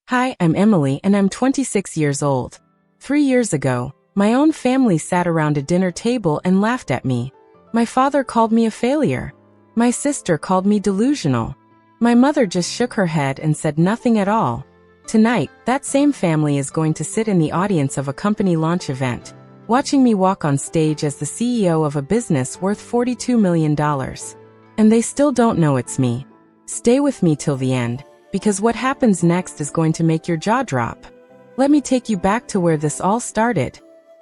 Hi, I'm Emily and I'm 26 years old. 3 years ago, my own family sat around a dinner table and laughed at me. My father called me a failure. My sister called me delusional. My mother just shook her head and said nothing at all. Tonight, that same family is going to sit in the audience of a company launch event, watching me walk on stage as the CEO of a business worth $42 million. And they still don't know it's me. Stay with me till the end, because what happens next is going to make your jaw drop. Let me take you back to where this all started.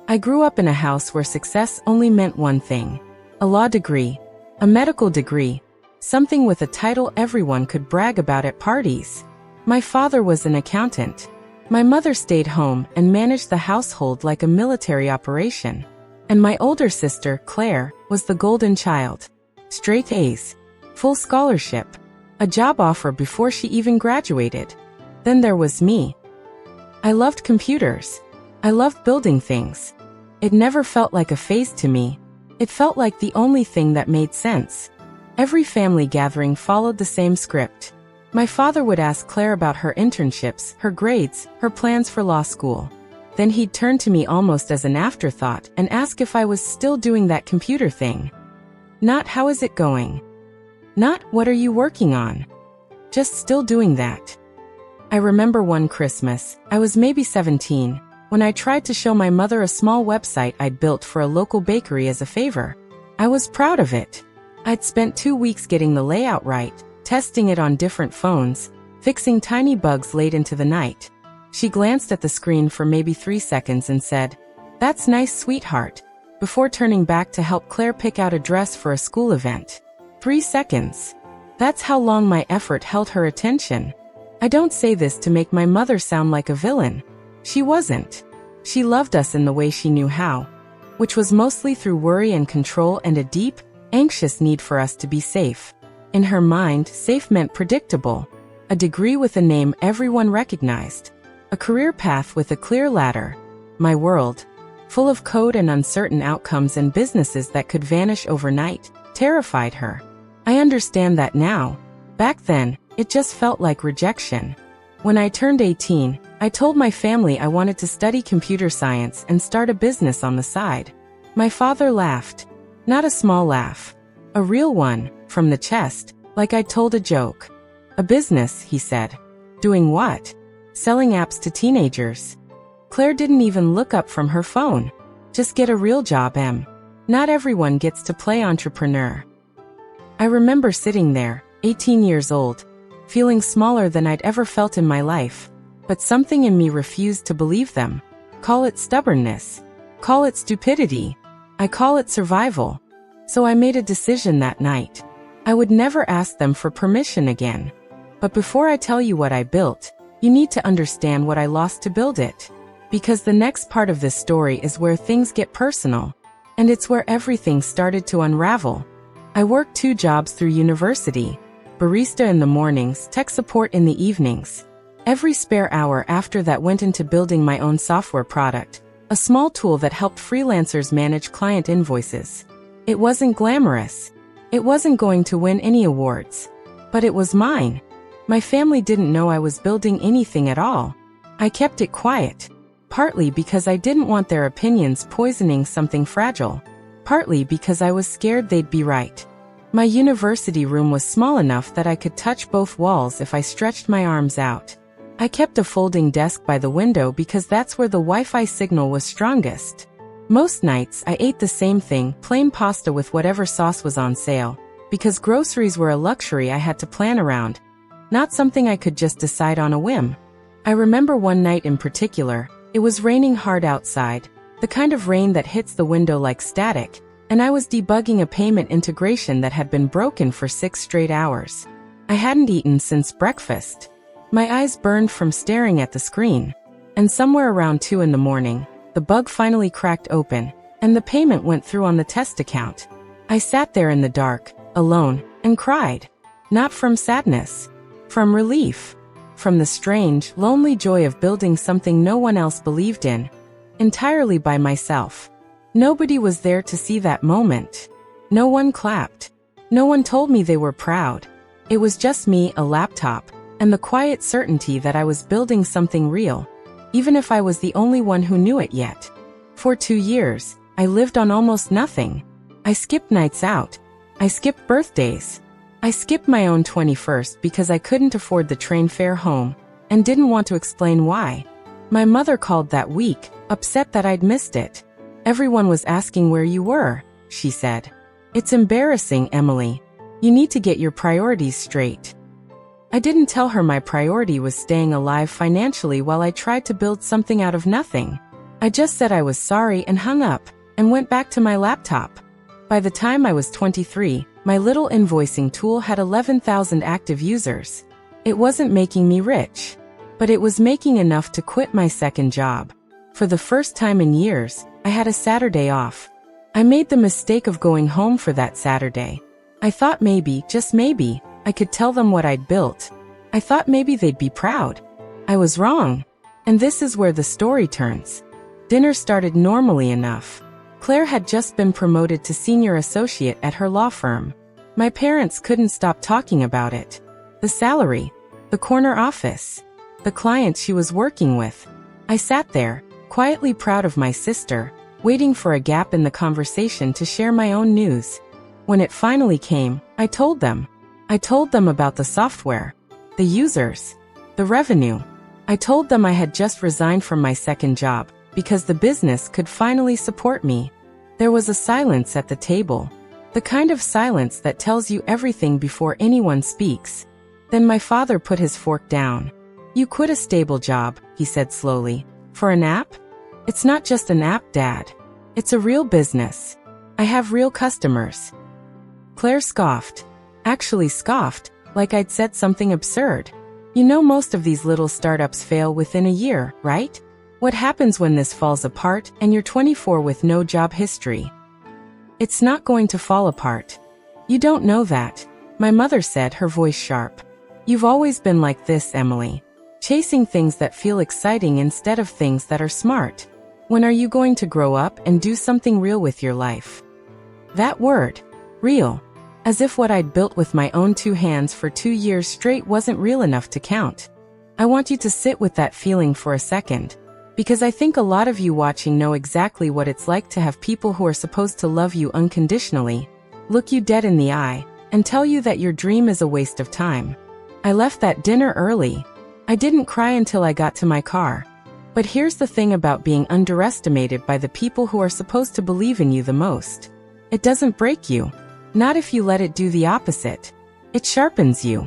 I grew up in a house where success only meant one thing: a law degree, a medical degree, something with a title everyone could brag about at parties. My father was an accountant. My mother stayed home and managed the household like a military operation. And my older sister, Claire, was the golden child. Straight A's, full scholarship, a job offer before she even graduated. Then there was me. I loved computers. I loved building things. It never felt like a phase to me. It felt like the only thing that made sense. Every family gathering followed the same script. My father would ask Claire about her internships, her grades, her plans for law school. Then he'd turn to me almost as an afterthought and ask if I was still doing that computer thing. Not how is it going? Not what are you working on? Just still doing that. I remember one Christmas, I was maybe 17, when I tried to show my mother a small website I'd built for a local bakery as a favor. I was proud of it. I'd spent 2 weeks getting the layout right, testing it on different phones, fixing tiny bugs late into the night. She glanced at the screen for maybe 3 seconds and said, "That's nice, sweetheart," before turning back to help Claire pick out a dress for a school event. 3 seconds. That's how long my effort held her attention. I don't say this to make my mother sound like a villain. She wasn't. She loved us in the way she knew how, which was mostly through worry and control and a deep, anxious need for us to be safe. In her mind, safe meant predictable. A degree with a name everyone recognized. A career path with a clear ladder. My world, full of code and uncertain outcomes and businesses that could vanish overnight, terrified her. I understand that now. Back then, it just felt like rejection. When I turned 18, I told my family I wanted to study computer science and start a business on the side. My father laughed. Not a small laugh. A real one, from the chest, like I'd told a joke. "A business," he said. "Doing what?" "Selling apps to teenagers." Claire didn't even look up from her phone. "Just get a real job, Em. Not everyone gets to play entrepreneur." I remember sitting there, 18 years old, feeling smaller than I'd ever felt in my life. But something in me refused to believe them. Call it stubbornness. Call it stupidity. I call it survival. So I made a decision that night. I would never ask them for permission again. But before I tell you what I built, you need to understand what I lost to build it. Because the next part of this story is where things get personal. And it's where everything started to unravel. I worked 2 jobs through university. Barista in the mornings, tech support in the evenings. Every spare hour after that went into building my own software product, a small tool that helped freelancers manage client invoices. It wasn't glamorous. It wasn't going to win any awards. But it was mine. My family didn't know I was building anything at all. I kept it quiet. Partly because I didn't want their opinions poisoning something fragile. Partly because I was scared they'd be right. My university room was small enough that I could touch both walls if I stretched my arms out. I kept a folding desk by the window because that's where the Wi-Fi signal was strongest. Most nights, I ate the same thing, plain pasta with whatever sauce was on sale, because groceries were a luxury I had to plan around, not something I could just decide on a whim. I remember one night in particular, it was raining hard outside, the kind of rain that hits the window like static, and I was debugging a payment integration that had been broken for 6 straight hours. I hadn't eaten since breakfast. My eyes burned from staring at the screen. And somewhere around 2 in the morning, the bug finally cracked open, and the payment went through on the test account. I sat there in the dark, alone, and cried. Not from sadness. From relief. From the strange, lonely joy of building something no one else believed in. Entirely by myself. Nobody was there to see that moment. No one clapped. No one told me they were proud. It was just me, a laptop, and the quiet certainty that I was building something real, even if I was the only one who knew it yet. For 2 years, I lived on almost nothing. I skipped nights out. I skipped birthdays. I skipped my own 21st because I couldn't afford the train fare home, and didn't want to explain why. My mother called that week, upset that I'd missed it. "Everyone was asking where you were," she said. "It's embarrassing, Emily. You need to get your priorities straight." I didn't tell her my priority was staying alive financially while I tried to build something out of nothing. I just said I was sorry and hung up, and went back to my laptop. By the time I was 23, my little invoicing tool had 11,000 active users. It wasn't making me rich, but it was making enough to quit my second job. For the first time in years, I had a Saturday off. I made the mistake of going home for that Saturday. I thought maybe, just maybe, I could tell them what I'd built. I thought maybe they'd be proud. I was wrong. And this is where the story turns. Dinner started normally enough. Claire had just been promoted to senior associate at her law firm. My parents couldn't stop talking about it. The salary, the corner office, the clients she was working with. I sat there, quietly proud of my sister, waiting for a gap in the conversation to share my own news. When it finally came, I told them. I told them about the software, the users, the revenue. I told them I had just resigned from my second job, because the business could finally support me. There was a silence at the table. The kind of silence that tells you everything before anyone speaks. Then my father put his fork down. "You quit a stable job," he said slowly. "For an app? It's not just an app, Dad. It's a real business. I have real customers." Claire scoffed. Actually scoffed, like I'd said something absurd. "You know most of these little startups fail within a year, right? What happens when this falls apart and you're 24 with no job history?" "It's not going to fall apart. You don't know that," my mother said, her voice sharp. "You've always been like this, Emily. Chasing things that feel exciting instead of things that are smart. When are you going to grow up and do something real with your life?" That word, real. As if what I'd built with my own 2 hands for 2 years straight wasn't real enough to count. I want you to sit with that feeling for a second. Because I think a lot of you watching know exactly what it's like to have people who are supposed to love you unconditionally, look you dead in the eye, and tell you that your dream is a waste of time. I left that dinner early. I didn't cry until I got to my car. But here's the thing about being underestimated by the people who are supposed to believe in you the most. It doesn't break you. Not if you let it do the opposite. It sharpens you.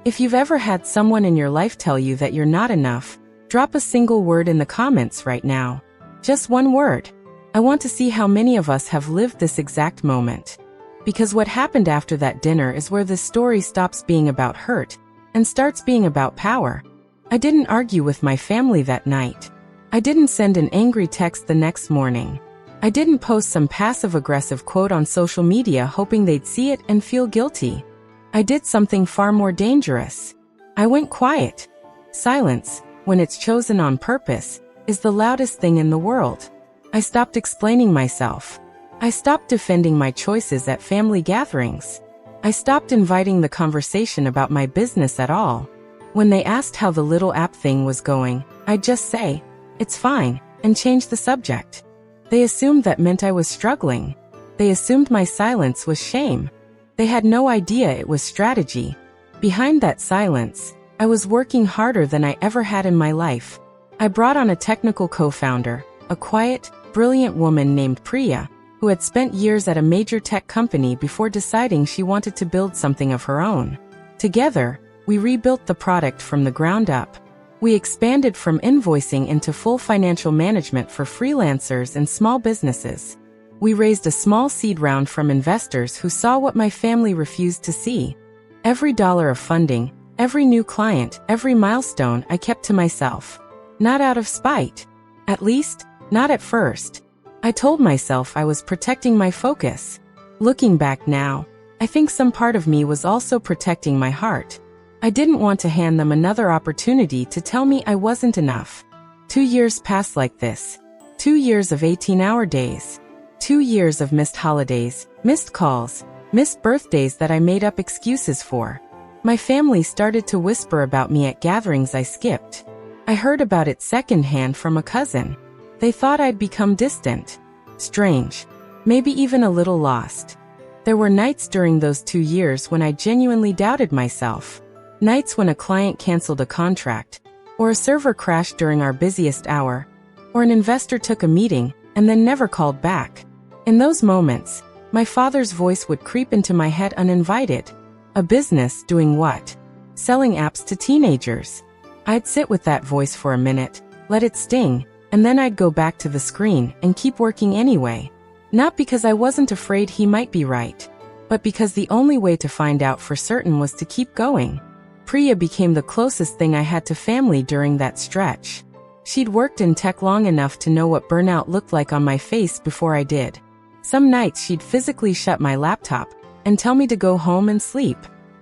If you've ever had someone in your life tell you that you're not enough, drop a single word in the comments right now. Just one word. I want to see how many of us have lived this exact moment. Because what happened after that dinner is where this story stops being about hurt and starts being about power. I didn't argue with my family that night. I didn't send an angry text the next morning. I didn't post some passive-aggressive quote on social media hoping they'd see it and feel guilty. I did something far more dangerous. I went quiet. Silence, when it's chosen on purpose, is the loudest thing in the world. I stopped explaining myself. I stopped defending my choices at family gatherings. I stopped inviting the conversation about my business at all. When they asked how the little app thing was going, I'd just say, "It's fine," and change the subject. They assumed that meant I was struggling. They assumed my silence was shame. They had no idea it was strategy. Behind that silence, I was working harder than I ever had in my life. I brought on a technical co-founder, a quiet, brilliant woman named Priya, who had spent years at a major tech company before deciding she wanted to build something of her own. Together, we rebuilt the product from the ground up. We expanded from invoicing into full financial management for freelancers and small businesses. We raised a small seed round from investors who saw what my family refused to see. Every dollar of funding, every new client, every milestone I kept to myself. Not out of spite. At least, not at first. I told myself I was protecting my focus. Looking back now, I think some part of me was also protecting my heart. I didn't want to hand them another opportunity to tell me I wasn't enough. 2 years passed like this. 2 years of 18-hour days. 2 years of missed holidays, missed calls, missed birthdays that I made up excuses for. My family started to whisper about me at gatherings I skipped. I heard about it secondhand from a cousin. They thought I'd become distant, strange, maybe even a little lost. There were nights during those 2 years when I genuinely doubted myself. Nights when a client canceled a contract, or a server crashed during our busiest hour, or an investor took a meeting and then never called back. In those moments, my father's voice would creep into my head uninvited. A business doing what? Selling apps to teenagers. I'd sit with that voice for a minute, let it sting, and then I'd go back to the screen and keep working anyway. Not because I wasn't afraid he might be right, but because the only way to find out for certain was to keep going. Priya became the closest thing I had to family during that stretch. She'd worked in tech long enough to know what burnout looked like on my face before I did. Some nights she'd physically shut my laptop and tell me to go home and sleep.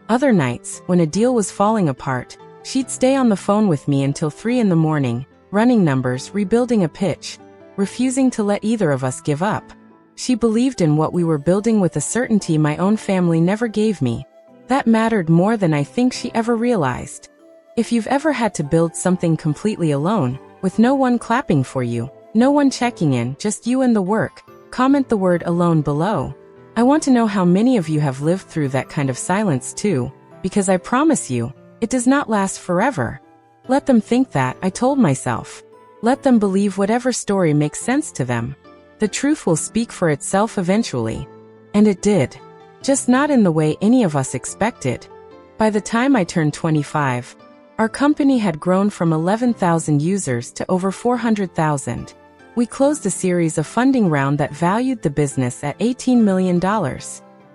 Other nights, when a deal was falling apart, she'd stay on the phone with me until 3 in the morning, running numbers, rebuilding a pitch, refusing to let either of us give up. She believed in what we were building with a certainty my own family never gave me. That mattered more than I think she ever realized. If you've ever had to build something completely alone, with no one clapping for you, no one checking in, just you and the work, comment the word alone below. I want to know how many of you have lived through that kind of silence too, because I promise you, it does not last forever. Let them think that, I told myself. Let them believe whatever story makes sense to them. The truth will speak for itself eventually. And it did. Just not in the way any of us expected. By the time I turned 25, our company had grown from 11,000 users to over 400,000. We closed a series of funding round that valued the business at $18 million.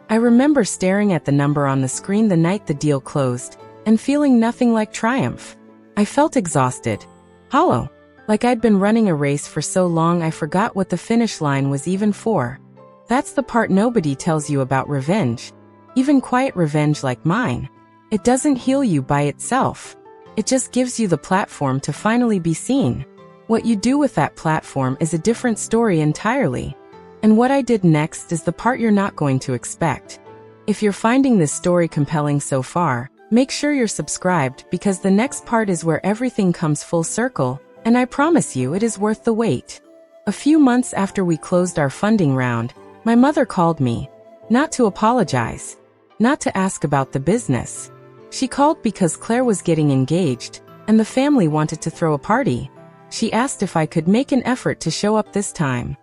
I remember staring at the number on the screen the night the deal closed, and feeling nothing like triumph. I felt exhausted. Hollow. Like I'd been running a race for so long I forgot what the finish line was even for. That's the part nobody tells you about revenge. Even quiet revenge like mine. It doesn't heal you by itself. It just gives you the platform to finally be seen. What you do with that platform is a different story entirely. And what I did next is the part you're not going to expect. If you're finding this story compelling so far, make sure you're subscribed because the next part is where everything comes full circle, and I promise you it is worth the wait. A few months after we closed our funding round, my mother called me. Not to apologize. Not to ask about the business. She called because Claire was getting engaged, and the family wanted to throw a party. She asked if I could make an effort to show up this time.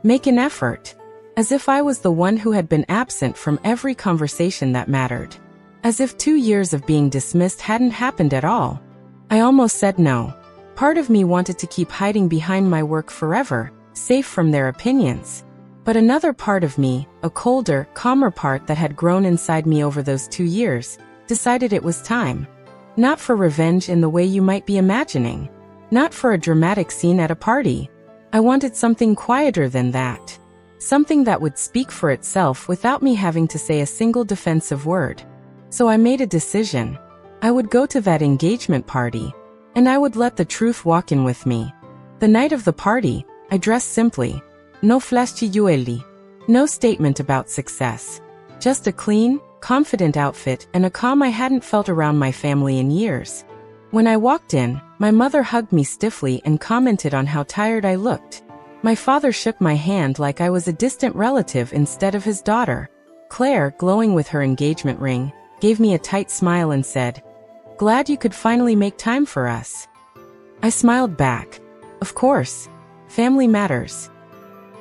Make an effort. As if I was the one who had been absent from every conversation that mattered. As if 2 years of being dismissed hadn't happened at all. I almost said no. Part of me wanted to keep hiding behind my work forever, safe from their opinions. But another part of me, a colder, calmer part that had grown inside me over those 2 years, decided it was time. Not for revenge in the way you might be imagining. Not for a dramatic scene at a party. I wanted something quieter than that. Something that would speak for itself without me having to say a single defensive word. So I made a decision. I would go to that engagement party, and I would let the truth walk in with me. The night of the party, I dressed simply. No flashy jewelry. No statement about success. Just a clean, confident outfit and a calm I hadn't felt around my family in years. When I walked in, my mother hugged me stiffly and commented on how tired I looked. My father shook my hand like I was a distant relative instead of his daughter. Claire, glowing with her engagement ring, gave me a tight smile and said, "Glad you could finally make time for us." I smiled back. Of course. Family matters.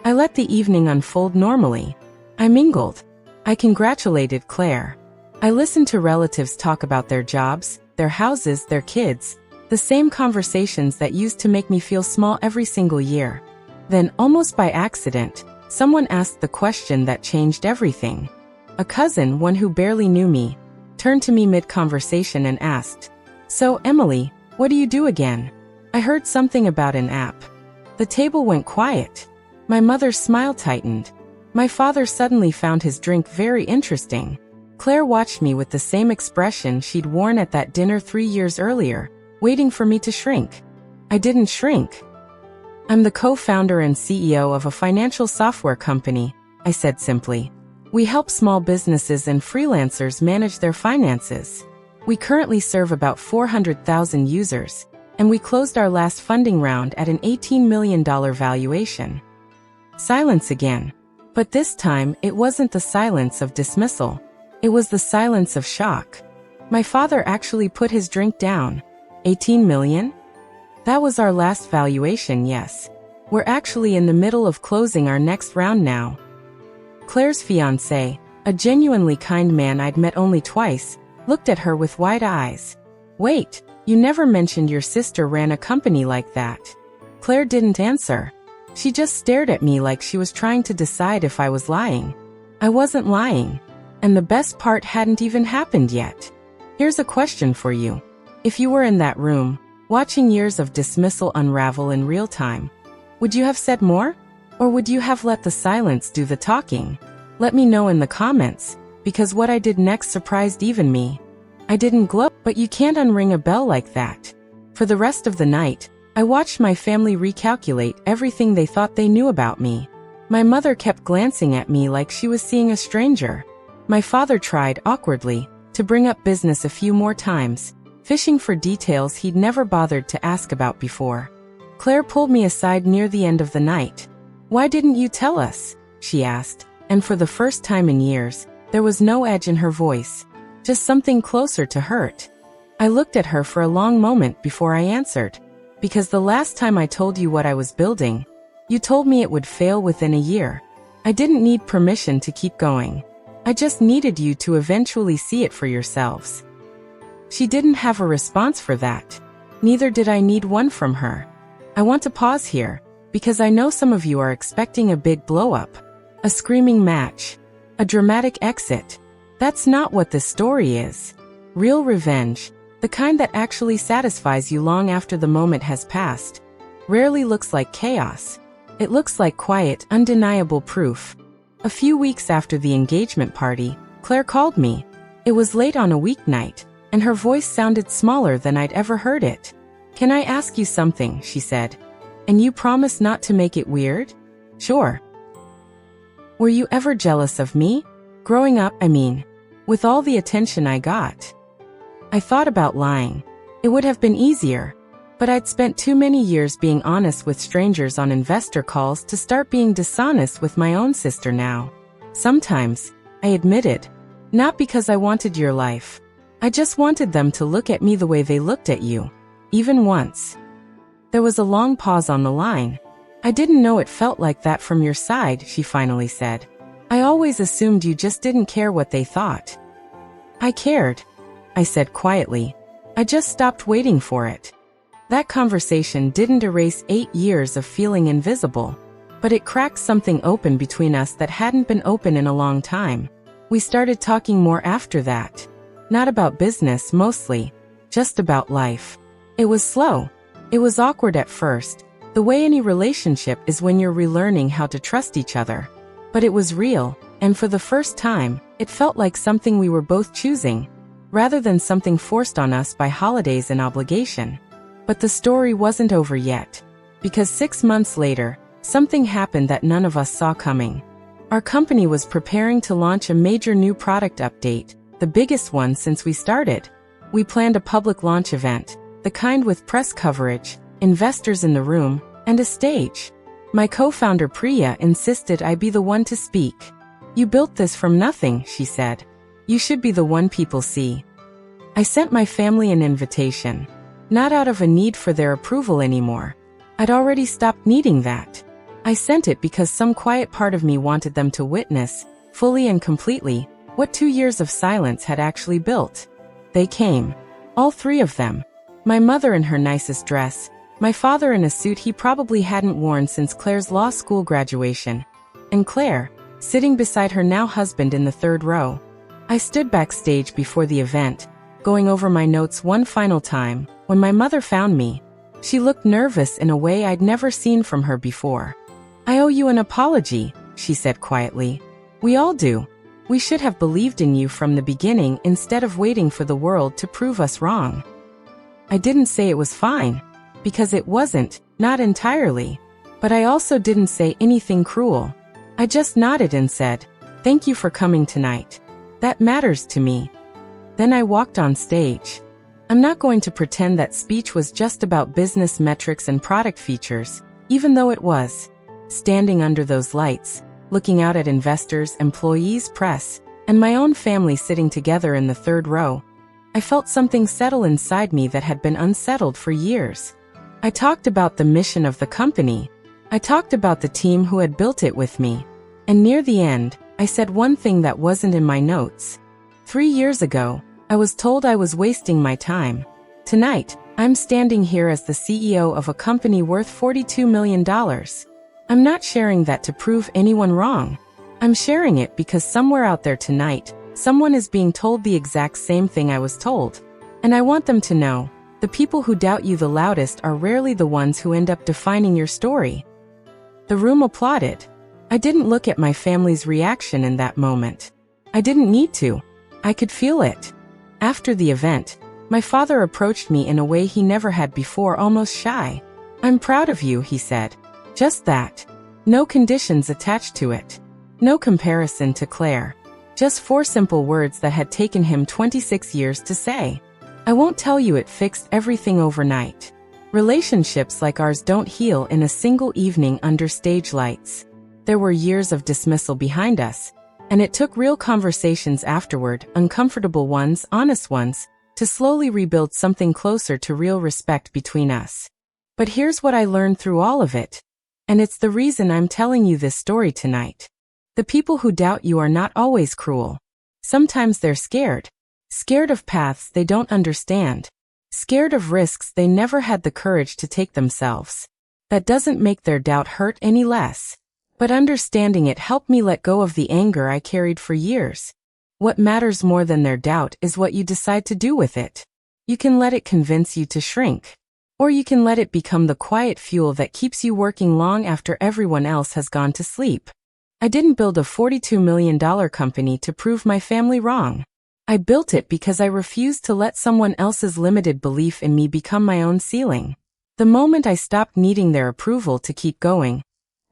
I let the evening unfold normally. I mingled. I congratulated Claire. I listened to relatives talk about their jobs, their houses, their kids, the same conversations that used to make me feel small every single year. Then, almost by accident, someone asked the question that changed everything. A cousin, one who barely knew me, turned to me mid-conversation and asked, "So, Emily, what do you do again? I heard something about an app." The table went quiet. My mother's smile tightened. My father suddenly found his drink very interesting. Claire watched me with the same expression she'd worn at that dinner 3 years earlier, waiting for me to shrink. I didn't shrink. "I'm the co-founder and CEO of a financial software company," I said simply. We help small businesses and freelancers manage their finances. We currently serve about 400,000 users, and we closed our last funding round at an $18 million valuation. Silence again. But this time, it wasn't the silence of dismissal. It was the silence of shock. My father actually put his drink down. 18 million? That was our last valuation, yes. We're actually in the middle of closing our next round now. Claire's fiancé, a genuinely kind man I'd met only twice, looked at her with wide eyes. Wait, you never mentioned your sister ran a company like that. Claire didn't answer. She just stared at me like she was trying to decide if I was lying. I wasn't lying. And the best part hadn't even happened yet. Here's a question for you. If you were in that room, watching years of dismissal unravel in real time, would you have said more? Or would you have let the silence do the talking? Let me know in the comments, because what I did next surprised even me. I didn't glow, but you can't unring a bell like that. For the rest of the night, I watched my family recalculate everything they thought they knew about me. My mother kept glancing at me like she was seeing a stranger. My father tried, awkwardly, to bring up business a few more times, fishing for details he'd never bothered to ask about before. Claire pulled me aside near the end of the night. Why didn't you tell us? She asked, and for the first time in years, there was no edge in her voice, just something closer to hurt. I looked at her for a long moment before I answered. Because the last time I told you what I was building, you told me it would fail within a year. I didn't need permission to keep going. I just needed you to eventually see it for yourselves. She didn't have a response for that. Neither did I need one from her. I want to pause here, because I know some of you are expecting a big blow-up, a screaming match, a dramatic exit. That's not what this story is. Real revenge, the kind that actually satisfies you long after the moment has passed, rarely looks like chaos. It looks like quiet, undeniable proof. A few weeks after the engagement party, Claire called me. It was late on a weeknight, and her voice sounded smaller than I'd ever heard it. Can I ask you something? She said. And you promise not to make it weird? Sure. Were you ever jealous of me? Growing up, I mean, with all the attention I got. I thought about lying. It would have been easier. But I'd spent too many years being honest with strangers on investor calls to start being dishonest with my own sister now. Sometimes, I admitted. Not because I wanted your life. I just wanted them to look at me the way they looked at you. Even once. There was a long pause on the line. I didn't know it felt like that from your side, she finally said. I always assumed you just didn't care what they thought. I cared, I said quietly. I just stopped waiting for it. That conversation didn't erase 8 years of feeling invisible, but it cracked something open between us that hadn't been open in a long time. We started talking more after that. Not about business mostly, just about life. It was slow. It was awkward at first, the way any relationship is when you're relearning how to trust each other. But it was real, and for the first time, it felt like something we were both choosing, rather than something forced on us by holidays and obligation. But the story wasn't over yet, because 6 months later, something happened that none of us saw coming. Our company was preparing to launch a major new product update, the biggest one since we started. We planned a public launch event, the kind with press coverage, investors in the room, and a stage. My co-founder Priya insisted I be the one to speak. You built this from nothing, she said. You should be the one people see. I sent my family an invitation. Not out of a need for their approval anymore. I'd already stopped needing that. I sent it because some quiet part of me wanted them to witness, fully and completely, what 2 years of silence had actually built. They came. All 3 of them. My mother in her nicest dress, my father in a suit he probably hadn't worn since Claire's law school graduation, and Claire, sitting beside her now husband in the 3rd row. I stood backstage before the event, going over my notes one final time, when my mother found me. She looked nervous in a way I'd never seen from her before. I owe you an apology, she said quietly. We all do. We should have believed in you from the beginning instead of waiting for the world to prove us wrong. I didn't say it was fine, because it wasn't, not entirely. But I also didn't say anything cruel. I just nodded and said, Thank you for coming tonight. That matters to me. Then I walked on stage. I'm not going to pretend that speech was just about business metrics and product features, even though it was. Standing under those lights, looking out at investors, employees, press, and my own family sitting together in the third row, I felt something settle inside me that had been unsettled for years. I talked about the mission of the company. I talked about the team who had built it with me. And near the end, I said one thing that wasn't in my notes. 3 years ago, I was told I was wasting my time. Tonight, I'm standing here as the CEO of a company worth $42 million. I'm not sharing that to prove anyone wrong. I'm sharing it because somewhere out there tonight, someone is being told the exact same thing I was told. And I want them to know, the people who doubt you the loudest are rarely the ones who end up defining your story. The room applauded. I didn't look at my family's reaction in that moment. I didn't need to. I could feel it. After the event, my father approached me in a way he never had before, almost shy. I'm proud of you, he said. Just that. No conditions attached to it. No comparison to Claire. Just 4 simple words that had taken him 26 years to say. I won't tell you it fixed everything overnight. Relationships like ours don't heal in a single evening under stage lights. There were years of dismissal behind us, and it took real conversations afterward, uncomfortable ones, honest ones, to slowly rebuild something closer to real respect between us. But here's what I learned through all of it. And it's the reason I'm telling you this story tonight. The people who doubt you are not always cruel. Sometimes they're scared. Scared of paths they don't understand. Scared of risks they never had the courage to take themselves. That doesn't make their doubt hurt any less. But understanding it helped me let go of the anger I carried for years. What matters more than their doubt is what you decide to do with it. You can let it convince you to shrink. Or you can let it become the quiet fuel that keeps you working long after everyone else has gone to sleep. I didn't build a $42 million company to prove my family wrong. I built it because I refused to let someone else's limited belief in me become my own ceiling. The moment I stopped needing their approval to keep going,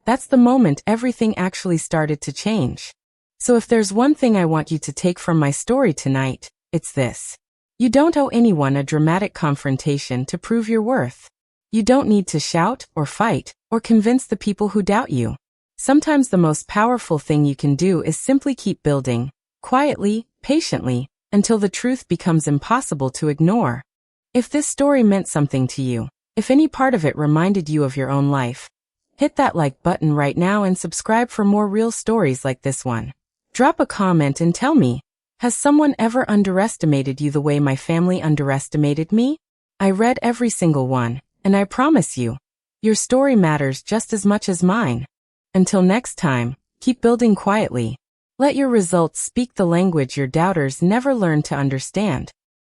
that's the moment everything actually started to change. So if there's one thing I want you to take from my story tonight, it's this. You don't owe anyone a dramatic confrontation to prove your worth. You don't need to shout or fight or convince the people who doubt you. Sometimes the most powerful thing you can do is simply keep building, quietly, patiently, until the truth becomes impossible to ignore. If this story meant something to you, if any part of it reminded you of your own life, hit that like button right now and subscribe for more real stories like this one. Drop a comment and tell me, has someone ever underestimated you the way my family underestimated me? I read every single one, and I promise you, your story matters just as much as mine. Until next time, keep building quietly. Let your results speak the language your doubters never learned to understand.